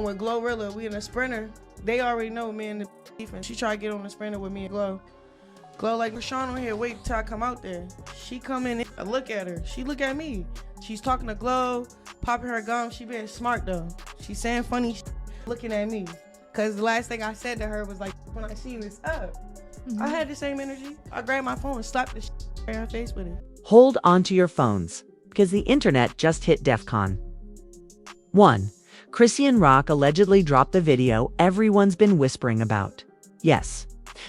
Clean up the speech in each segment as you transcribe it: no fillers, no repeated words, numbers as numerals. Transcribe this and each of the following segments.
with Glorilla. We in a sprinter. They already know me and the defense. She tried to get on the sprinter with me and Glow. Glow like, Chrisean on here, wait till I come out there. She come in, I look at her. She look at me. She's talking to Glow, popping her gum. She being smart though. She's saying funny looking at me. Cause the last thing I said to her was like, when I see you, it's up. I had the same energy. I grabbed my phone and slapped the in her face with it. Hold onto your phones, because the internet just hit DEFCON. 1. Chrisean Rock allegedly dropped the video everyone's been whispering about. Yes,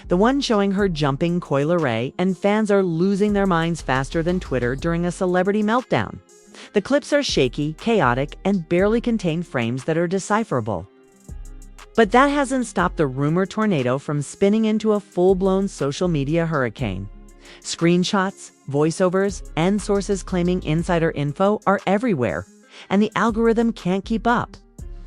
the one showing her jumping Coi Leray, and fans are losing their minds faster than Twitter during a celebrity meltdown. The clips are shaky, chaotic, and barely contain frames that are decipherable. But that hasn't stopped the rumor tornado from spinning into a full-blown social media hurricane. Screenshots, voiceovers, and sources claiming insider info are everywhere, and the algorithm can't keep up.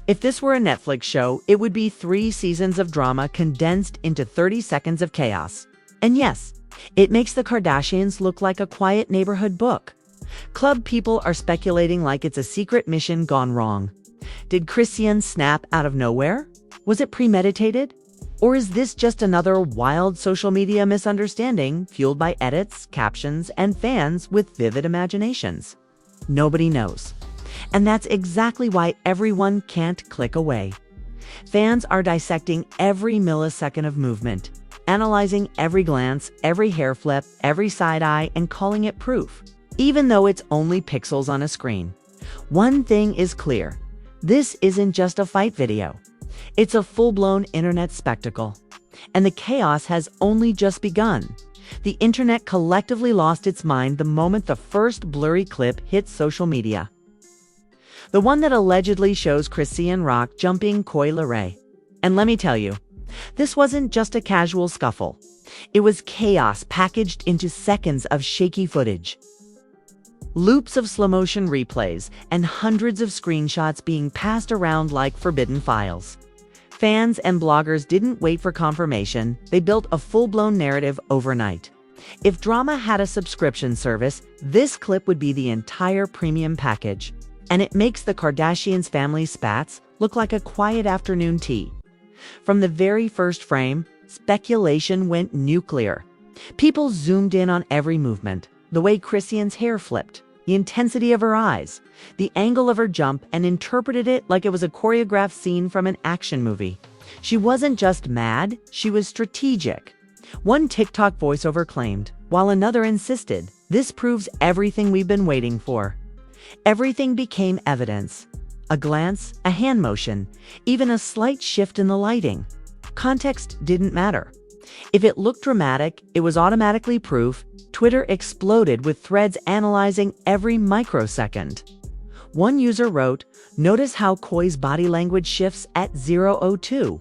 If this were a Netflix show, it would be 3 seasons of drama condensed into 30 seconds of chaos. And yes, it makes the Kardashians look like a quiet neighborhood book. Club people are speculating like it's a secret mission gone wrong. Did Chrisean snap out of nowhere? Was it premeditated? Or is this just another wild social media misunderstanding fueled by edits, captions, and fans with vivid imaginations? Nobody knows. And that's exactly why everyone can't click away. Fans are dissecting every millisecond of movement, analyzing every glance, every hair flip, every side eye, and calling it proof, even though it's only pixels on a screen. One thing is clear. This isn't just a fight video. It's a full-blown internet spectacle. And the chaos has only just begun. The internet collectively lost its mind the moment the first blurry clip hit social media. The one that allegedly shows Chrisean Rock jumping Coi Leray. And let me tell you, this wasn't just a casual scuffle. It was chaos packaged into seconds of shaky footage. Loops of slow-motion replays and hundreds of screenshots being passed around like forbidden files. Fans and bloggers didn't wait for confirmation, they built a full-blown narrative overnight. If drama had a subscription service, this clip would be the entire premium package. And it makes the Kardashians' family spats look like a quiet afternoon tea. From the very first frame, speculation went nuclear. People zoomed in on every movement, the way Chrisean's hair flipped, the intensity of her eyes, the angle of her jump, and interpreted it like it was a choreographed scene from an action movie. She wasn't just mad, she was strategic. One TikTok voiceover claimed, while another insisted, this proves everything we've been waiting for. Everything became evidence. A glance, a hand motion, even a slight shift in the lighting. Context didn't matter. If it looked dramatic, it was automatically proof. Twitter exploded with threads analyzing every microsecond. One user wrote, "Notice how Coi's body language shifts at 0:02.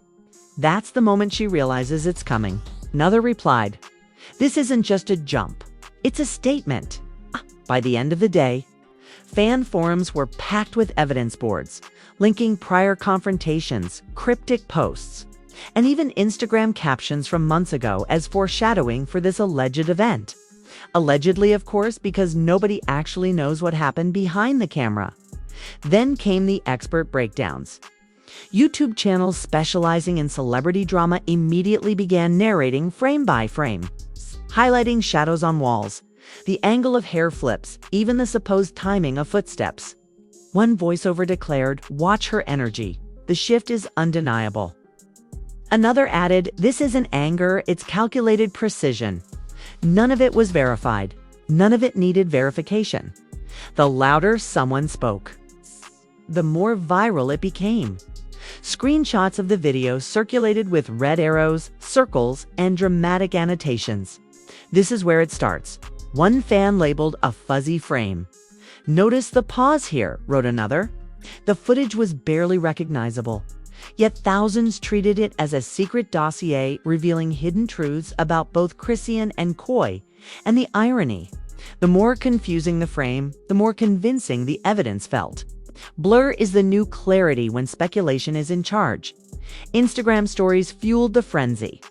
That's the moment she realizes it's coming." Another replied, "This isn't just a jump. It's a statement." By the end of the day, fan forums were packed with evidence boards, linking prior confrontations, cryptic posts, and even Instagram captions from months ago as foreshadowing for this alleged event. Allegedly, of course, because nobody actually knows what happened behind the camera. Then came the expert breakdowns. YouTube channels specializing in celebrity drama immediately began narrating frame by frame, highlighting shadows on walls, the angle of hair flips, even the supposed timing of footsteps. One voiceover declared, "Watch her energy. The shift is undeniable." Another added, "This isn't anger, it's calculated precision." None of it was verified. None of it needed verification. The louder someone spoke, the more viral it became. Screenshots of the video circulated with red arrows, circles, and dramatic annotations. This is where it starts. One fan labeled a fuzzy frame. "Notice the pause here," wrote another. The footage was barely recognizable. Yet thousands treated it as a secret dossier revealing hidden truths about both Chrisean and Coi. And the irony, the more confusing the frame, the more convincing the evidence felt. Blur is the new clarity when speculation is in charge. Instagram stories fueled the frenzy.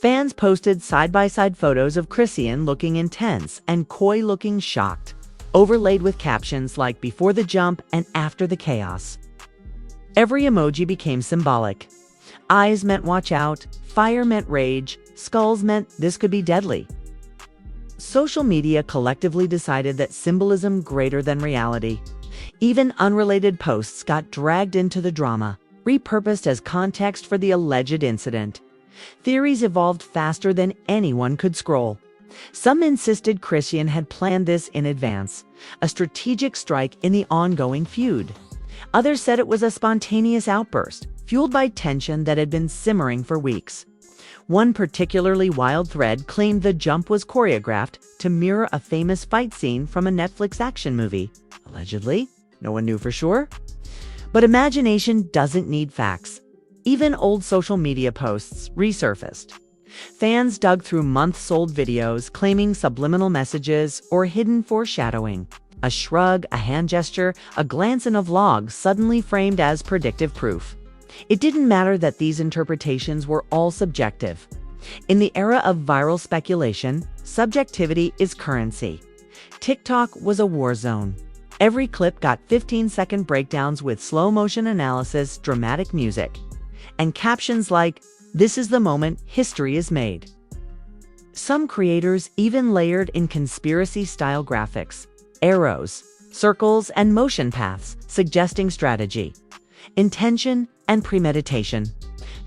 Fans posted side-by-side photos of Chrisean looking intense and Coi looking shocked, overlaid with captions like "before the jump" and "after the chaos." Every emoji became symbolic. Eyes meant watch out, fire meant rage, skulls meant this could be deadly. Social media collectively decided that symbolism greater than reality. Even unrelated posts got dragged into the drama, repurposed as context for the alleged incident. Theories evolved faster than anyone could scroll. Some insisted Chrisean had planned this in advance, a strategic strike in the ongoing feud. Others said it was a spontaneous outburst, fueled by tension that had been simmering for weeks. One particularly wild thread claimed the jump was choreographed to mirror a famous fight scene from a Netflix action movie. Allegedly, no one knew for sure. But imagination doesn't need facts. Even old social media posts resurfaced. Fans dug through months-old videos claiming subliminal messages or hidden foreshadowing. A shrug, a hand gesture, a glance in a vlog suddenly framed as predictive proof. It didn't matter that these interpretations were all subjective. In the era of viral speculation, subjectivity is currency. TikTok was a war zone. Every clip got 15-second breakdowns with slow-motion analysis, dramatic music, and captions like, "This is the moment history is made." Some creators even layered in conspiracy-style graphics, arrows, circles, and motion paths, suggesting strategy, intention, and premeditation.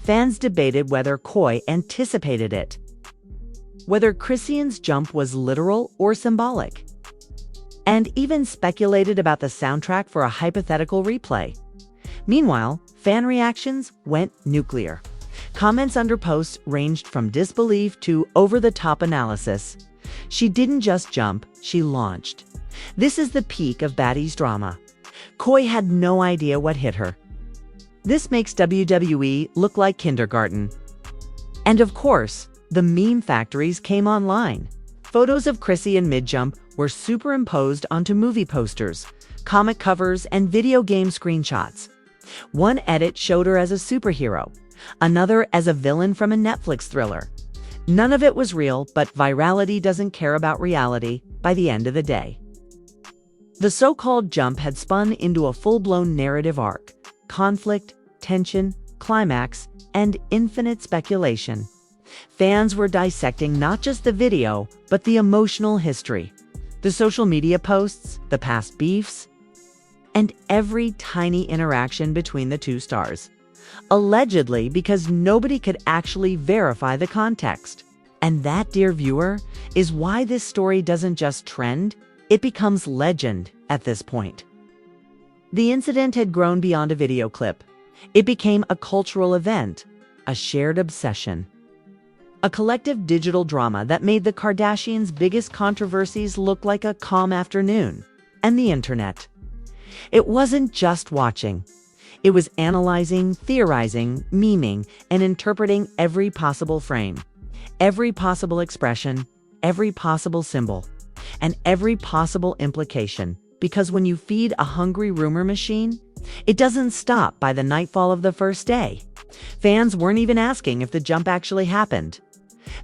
Fans debated whether Coi anticipated it, whether Chrisean's jump was literal or symbolic, and even speculated about the soundtrack for a hypothetical replay. Meanwhile, fan reactions went nuclear. Comments under posts ranged from disbelief to over-the-top analysis. She didn't just jump, she launched. This is the peak of baddies drama. Coi had no idea what hit her. This makes WWE look like kindergarten. And of course, the meme factories came online. Photos of Chrisean mid-jump were superimposed onto movie posters, comic covers, and video game screenshots. One edit showed her as a superhero, another as a villain from a Netflix thriller. None of it was real, but virality doesn't care about reality by the end of the day. The so-called jump had spun into a full-blown narrative arc. Conflict, tension, climax, and infinite speculation. Fans were dissecting not just the video, but the emotional history, the social media posts, the past beefs, and every tiny interaction between the two stars. Allegedly, because nobody could actually verify the context. And that, dear viewer, is why this story doesn't just trend, it becomes legend at this point. The incident had grown beyond a video clip. It became a cultural event, a shared obsession. A collective digital drama that made the Kardashians' biggest controversies look like a calm afternoon. And the internet. It wasn't just watching. It was analyzing, theorizing, memeing, and interpreting every possible frame, every possible expression, every possible symbol, and every possible implication. Because when you feed a hungry rumor machine, it doesn't stop by the nightfall of the first day. Fans weren't even asking if the jump actually happened.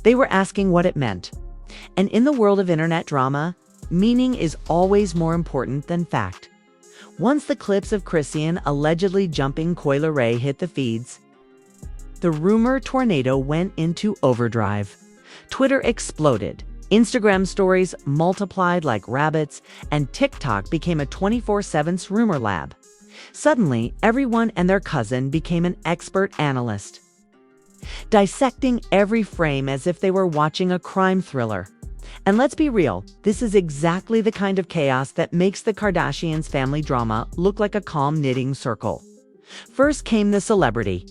They were asking what it meant. And in the world of internet drama, meaning is always more important than fact. Once the clips of Chrisean allegedly jumping Coi Leray hit the feeds, the rumor tornado went into overdrive. Twitter exploded. Instagram stories multiplied like rabbits, and TikTok became a 24/7 rumor lab. Suddenly, everyone and their cousin became an expert analyst, dissecting every frame as if they were watching a crime thriller. And let's be real, this is exactly the kind of chaos that makes the Kardashians' family drama look like a calm knitting circle. First came the celebrity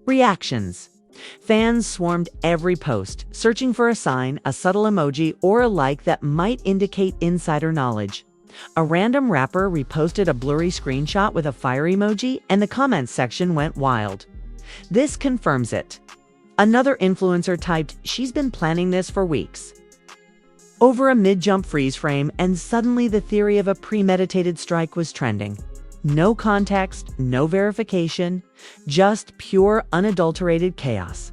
reactions. Fans swarmed every post, searching for a sign, a subtle emoji, or a like that might indicate insider knowledge. A random rapper reposted a blurry screenshot with a fire emoji, and the comments section went wild. This confirms it. Another influencer typed, "She's been planning this for weeks," over a mid-jump freeze frame, and suddenly the theory of a premeditated strike was trending. No context, no verification, just pure, unadulterated chaos.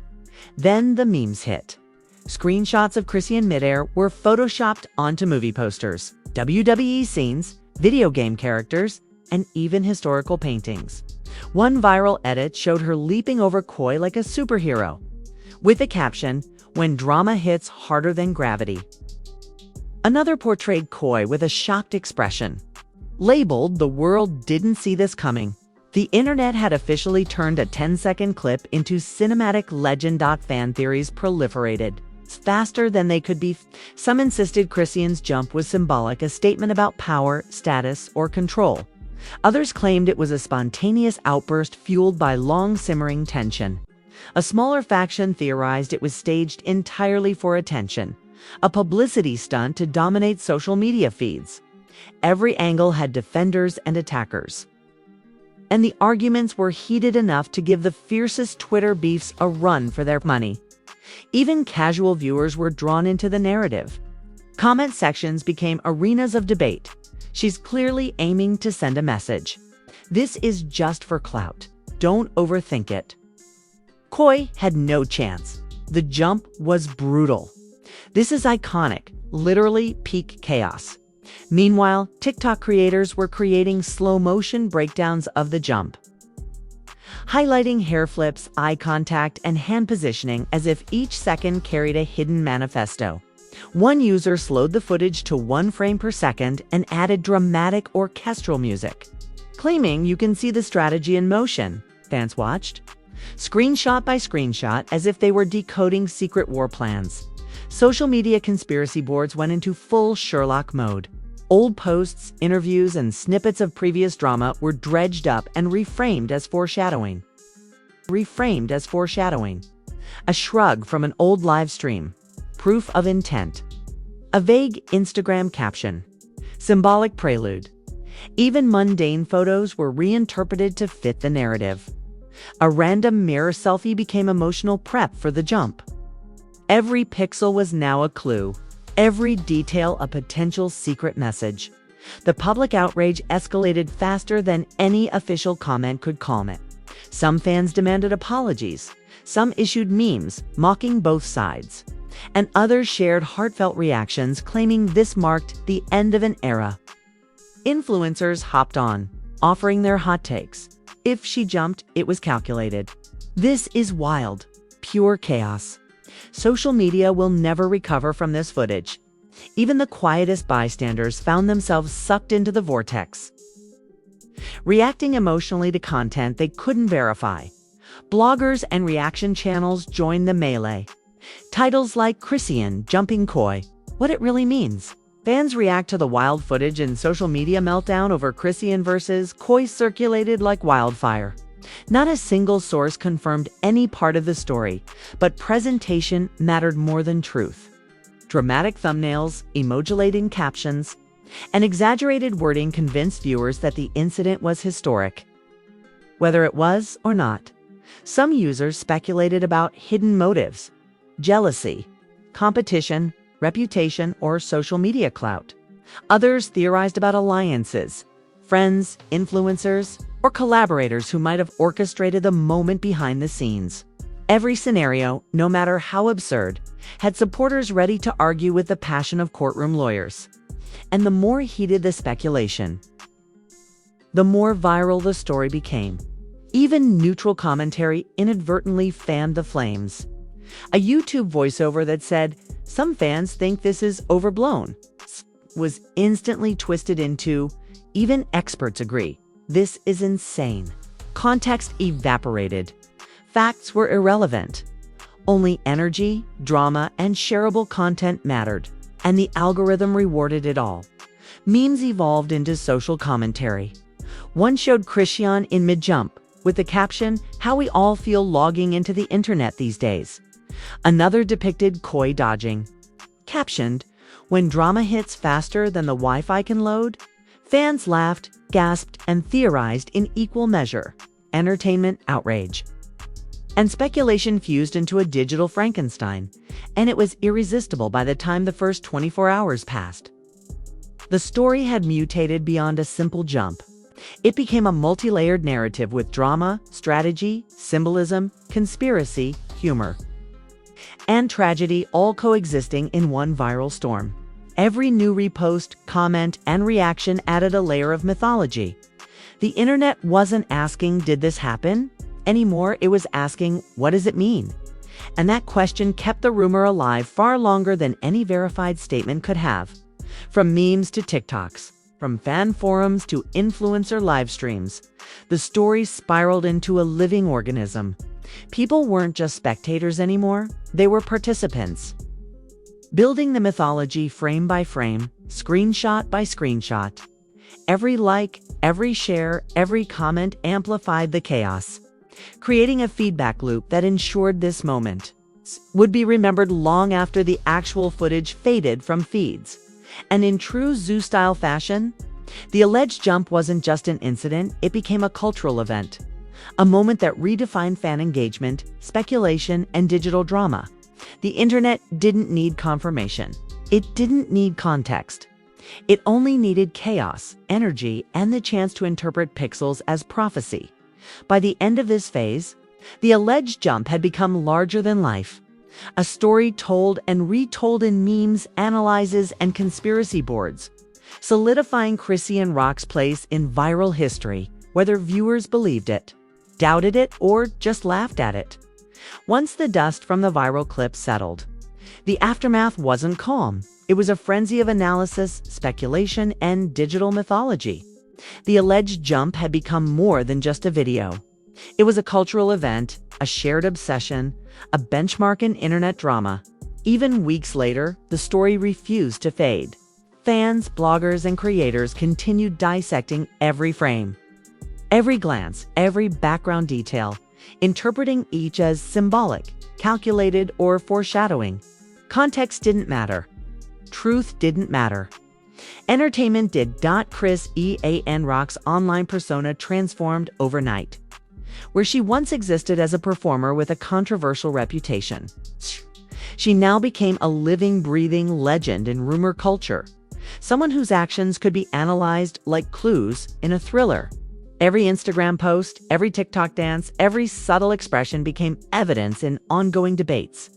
Then the memes hit. Screenshots of Chrisean midair were photoshopped onto movie posters, WWE scenes, video game characters, and even historical paintings. One viral edit showed her leaping over Coi like a superhero, with the caption, "When drama hits harder than gravity." Another portrayed Coi with a shocked expression. Labeled, "The world didn't see this coming." The internet had officially turned a 10-second clip into cinematic legend. Fan theories proliferated faster than they could be. Some insisted Chrisean's jump was symbolic, a statement about power, status, or control. Others claimed it was a spontaneous outburst fueled by long-simmering tension. A smaller faction theorized it was staged entirely for attention, a publicity stunt to dominate social media feeds. Every angle had defenders and attackers. And the arguments were heated enough to give the fiercest Twitter beefs a run for their money. Even casual viewers were drawn into the narrative. Comment sections became arenas of debate. She's clearly aiming to send a message. This is just for clout. Don't overthink it. Coi had no chance. The jump was brutal. This is iconic, literally peak chaos. Meanwhile, TikTok creators were creating slow-motion breakdowns of the jump, highlighting hair flips, eye contact, and hand positioning as if each second carried a hidden manifesto. One user slowed the footage to 1 frame per second and added dramatic orchestral music, claiming you can see the strategy in motion. Fans watched, screenshot by screenshot, as if they were decoding secret war plans. Social media conspiracy boards went into full Sherlock mode. Old posts, interviews, and snippets of previous drama were dredged up and reframed as foreshadowing. A shrug from an old live stream. Proof of intent. A vague Instagram caption. Symbolic prelude. Even mundane photos were reinterpreted to fit the narrative. A random mirror selfie became emotional prep for the jump. Every pixel was now a clue. Every detail a potential secret message. The public outrage escalated faster than any official comment could calm it. Some fans demanded apologies. Some issued memes, mocking both sides. And others shared heartfelt reactions, claiming this marked the end of an era. Influencers hopped on, offering their hot takes. If she jumped, it was calculated. This is wild, pure chaos. Social media will never recover from this footage. Even the quietest bystanders found themselves sucked into the vortex, reacting emotionally to content they couldn't verify. Bloggers and reaction channels joined the melee. Titles like "Chrisean jumping Coi," what it really means. Fans react to the wild footage, and social media meltdown over Chrisean versus Coi circulated like wildfire. Not a single source confirmed any part of the story, but presentation mattered more than truth. Dramatic thumbnails, emoji-laden captions, and exaggerated wording convinced viewers that the incident was historic. Whether it was or not, some users speculated about hidden motives: jealousy, competition, reputation, or social media clout. Others theorized about alliances, friends, influencers, or collaborators who might have orchestrated the moment behind the scenes. Every scenario, no matter how absurd, had supporters ready to argue with the passion of courtroom lawyers. And the more heated the speculation, the more viral the story became. Even neutral commentary inadvertently fanned the flames. A YouTube voiceover that said, "Some fans think this is overblown," was instantly twisted into, "Even experts agree. This is insane." Context evaporated. Facts were irrelevant. Only energy, drama, and shareable content mattered, and the algorithm rewarded it all. Memes evolved into social commentary. One showed Chrisean in mid-jump, with the caption, "How we all feel logging into the internet these days." Another depicted Coi dodging, captioned, "When drama hits faster than the Wi-Fi can load." Fans laughed, gasped, and theorized in equal measure. Entertainment outrage. And speculation fused into a digital Frankenstein, and it was irresistible by the time the first 24 hours passed. The story had mutated beyond a simple jump. It became a multi-layered narrative with drama, strategy, symbolism, conspiracy, humor, and tragedy all coexisting in one viral storm. Every new repost, comment, and reaction added a layer of mythology. The internet wasn't asking, "Did this happen?" anymore. It was asking, "What does it mean?" And that question kept the rumor alive far longer than any verified statement could have. From memes to TikToks, from fan forums to influencer live streams, the story spiraled into a living organism. People weren't just spectators anymore, they were participants. Building the mythology frame by frame, screenshot by screenshot. Every like, every share, every comment amplified the chaos, creating a feedback loop that ensured this moment would be remembered long after the actual footage faded from feeds. And in true Zoo-style fashion, the alleged jump wasn't just an incident, it became a cultural event. A moment that redefined fan engagement, speculation, and digital drama. The internet didn't need confirmation. It didn't need context. It only needed chaos, energy, and the chance to interpret pixels as prophecy. By the end of this phase, the alleged jump had become larger than life. A story told and retold in memes, analyses, and conspiracy boards, solidifying Chrisean Rock's place in viral history, whether viewers believed it, doubted it, or just laughed at it. Once the dust from the viral clip settled, the aftermath wasn't calm. It was a frenzy of analysis, speculation, and digital mythology. The alleged jump had become more than just a video. It was a cultural event, a shared obsession, a benchmark in internet drama. Even weeks later, the story refused to fade. Fans, bloggers, and creators continued dissecting every frame, every glance, every background detail, interpreting each as symbolic, calculated, or foreshadowing. Context didn't matter. Truth didn't matter. Entertainment did. Chrisean Rock's online persona transformed overnight. Where she once existed as a performer with a controversial reputation, she now became a living, breathing legend in rumor culture. Someone whose actions could be analyzed like clues in a thriller. Every Instagram post, every TikTok dance, every subtle expression became evidence in ongoing debates.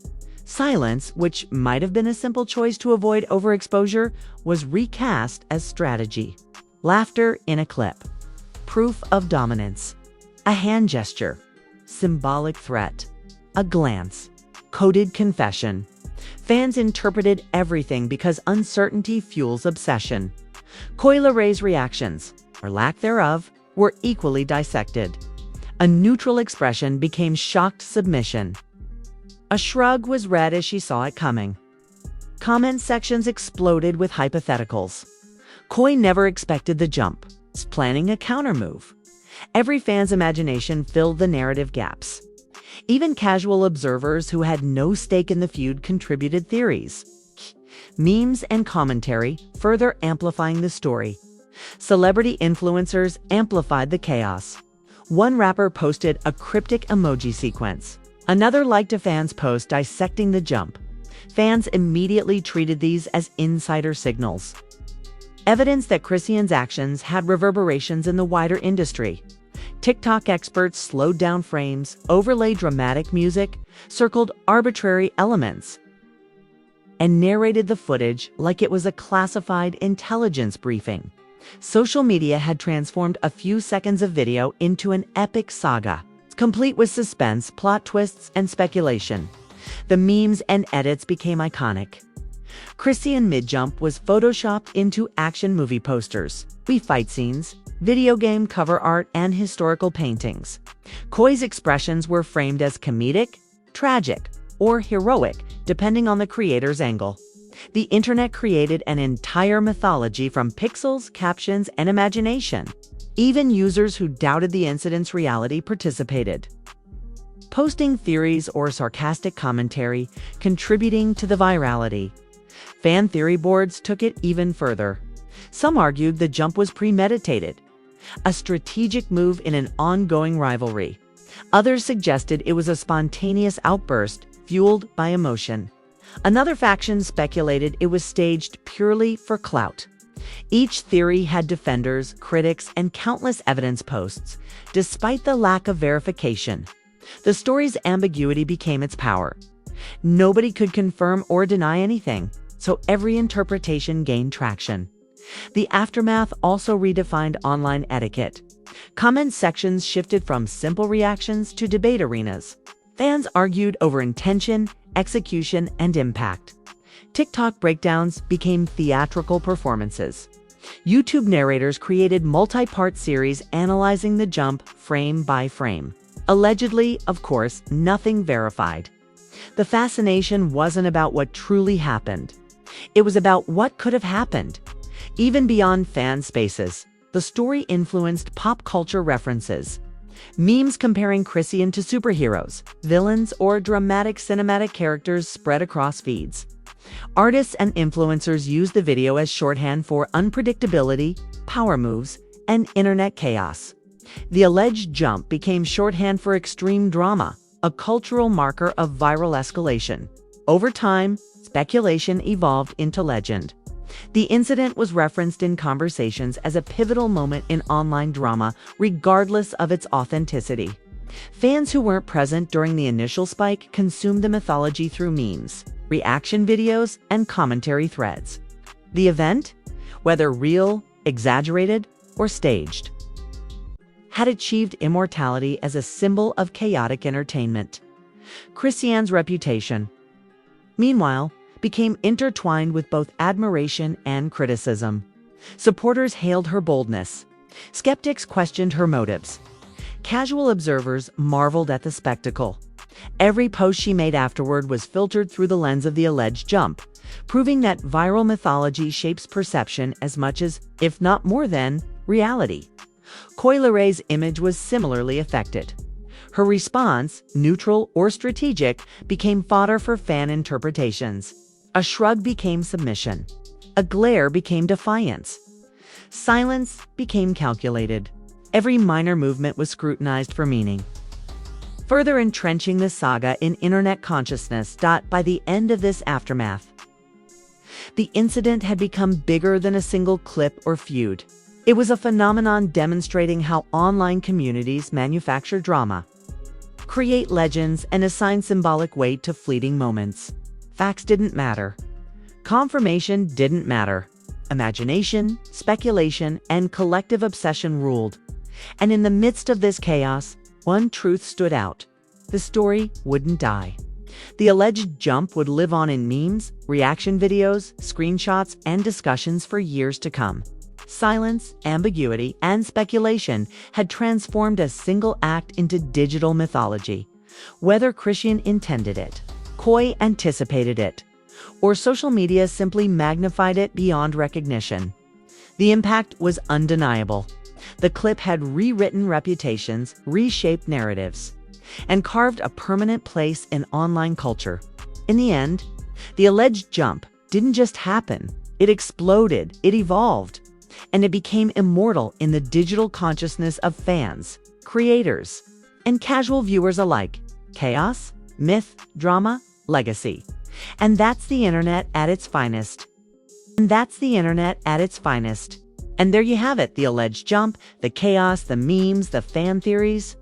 Silence, which might have been a simple choice to avoid overexposure, was recast as strategy. Laughter in a clip. Proof of dominance. A hand gesture. Symbolic threat. A glance. Coded confession. Fans interpreted everything because uncertainty fuels obsession. Coi Leray's reactions, or lack thereof, were equally dissected. A neutral expression became shocked submission. A shrug was read as she saw it coming. Comment sections exploded with hypotheticals. Coi never expected the jump, planning a countermove. Every fan's imagination filled the narrative gaps. Even casual observers who had no stake in the feud contributed theories, memes, and commentary, further amplifying the story. Celebrity influencers amplified the chaos. One rapper posted a cryptic emoji sequence. Another liked a fan's post dissecting the jump. Fans immediately treated these as insider signals. Evidence that Chrisean's actions had reverberations in the wider industry. TikTok experts slowed down frames, overlaid dramatic music, circled arbitrary elements, and narrated the footage like it was a classified intelligence briefing. Social media had transformed a few seconds of video into an epic saga, complete with suspense, plot twists, and speculation. The memes and edits became iconic. Chrisean mid-jump was photoshopped into action movie posters, fight scenes, video game cover art, and historical paintings. Coi's expressions were framed as comedic, tragic, or heroic, depending on the creator's angle. The internet created an entire mythology from pixels, captions, and imagination. Even users who doubted the incident's reality participated, posting theories or sarcastic commentary, contributing to the virality. Fan theory boards took it even further. Some argued the jump was premeditated, a strategic move in an ongoing rivalry. Others suggested it was a spontaneous outburst fueled by emotion. Another faction speculated it was staged purely for clout. Each theory had defenders, critics, and countless evidence posts. Despite the lack of verification, the story's ambiguity became its power. Nobody could confirm or deny anything, so every interpretation gained traction. The aftermath also redefined online etiquette. Comment sections shifted from simple reactions to debate arenas. Fans argued over intention, execution, and impact. TikTok breakdowns became theatrical performances. YouTube narrators created multi-part series analyzing the jump frame by frame. Allegedly, of course, nothing verified. The fascination wasn't about what truly happened. It was about what could have happened. Even beyond fan spaces, the story influenced pop culture references. Memes comparing Chrisean to superheroes, villains, or dramatic cinematic characters spread across feeds. Artists and influencers used the video as shorthand for unpredictability, power moves, and internet chaos. The alleged jump became shorthand for extreme drama, a cultural marker of viral escalation. Over time, speculation evolved into legend. The incident was referenced in conversations as a pivotal moment in online drama, regardless of its authenticity. Fans who weren't present during the initial spike consumed the mythology through memes, reaction videos, and commentary threads. The event, whether real, exaggerated, or staged, had achieved immortality as a symbol of chaotic entertainment. Chrisean's reputation, meanwhile, became intertwined with both admiration and criticism. Supporters hailed her boldness. Skeptics questioned her motives. Casual observers marveled at the spectacle. Every post she made afterward was filtered through the lens of the alleged jump, proving that viral mythology shapes perception as much as, if not more than, reality. Coi Leray's image was similarly affected. Her response, neutral or strategic, became fodder for fan interpretations. A shrug became submission. A glare became defiance. Silence became calculated. Every minor movement was scrutinized for meaning, further entrenching the saga in internet consciousness. By the end of this aftermath, the incident had become bigger than a single clip or feud. It was a phenomenon demonstrating how online communities manufacture drama, create legends, and assign symbolic weight to fleeting moments. Facts didn't matter. Confirmation didn't matter. Imagination, speculation, and collective obsession ruled. And in the midst of this chaos, one truth stood out. The story wouldn't die. The alleged jump would live on in memes, reaction videos, screenshots, and discussions for years to come. Silence, ambiguity, and speculation had transformed a single act into digital mythology. Whether Chrisean intended it, Coi anticipated it, or social media simply magnified it beyond recognition, the impact was undeniable. The clip had rewritten reputations, reshaped narratives, and carved a permanent place in online culture. In the end, the alleged jump didn't just happen, it exploded, it evolved, and it became immortal in the digital consciousness of fans, creators, and casual viewers alike. Chaos, myth, drama, legacy. And that's the internet at its finest. And there you have it, the alleged jump, the chaos, the memes, the fan theories,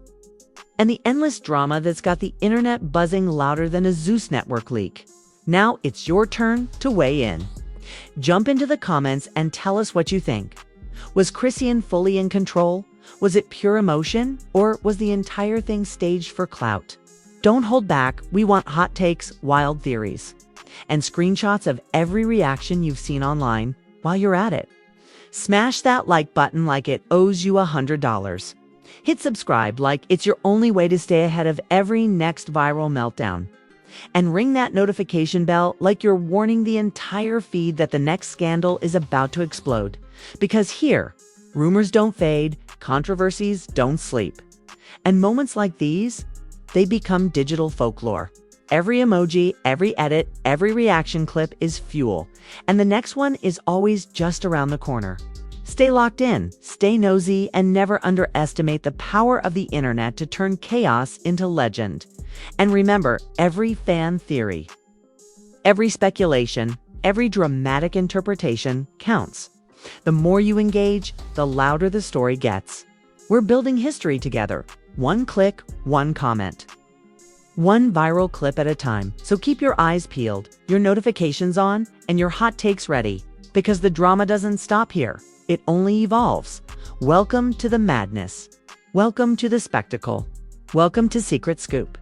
and the endless drama that's got the internet buzzing louder than a Zeus network leak. Now it's your turn to weigh in. Jump into the comments and tell us what you think. Was Chrisean fully in control? Was it pure emotion? Or was the entire thing staged for clout? Don't hold back. We want hot takes, wild theories, and screenshots of every reaction you've seen online. While you're at it, smash that like button like it owes you $100. Hit subscribe like it's your only way to stay ahead of every next viral meltdown. And ring that notification bell like you're warning the entire feed that the next scandal is about to explode. Because here, rumors don't fade, controversies don't sleep. And moments like these, they become digital folklore. Every emoji, every edit, every reaction clip is fuel. And the next one is always just around the corner. Stay locked in, stay nosy, and never underestimate the power of the internet to turn chaos into legend. And remember, every fan theory, every speculation, every dramatic interpretation counts. The more you engage, the louder the story gets. We're building history together. One click, one comment, one viral clip at a time. So keep your eyes peeled, your notifications on, and your hot takes ready. Because the drama doesn't stop here. It only evolves. Welcome to the madness. Welcome to the spectacle. Welcome to Secret Scoop.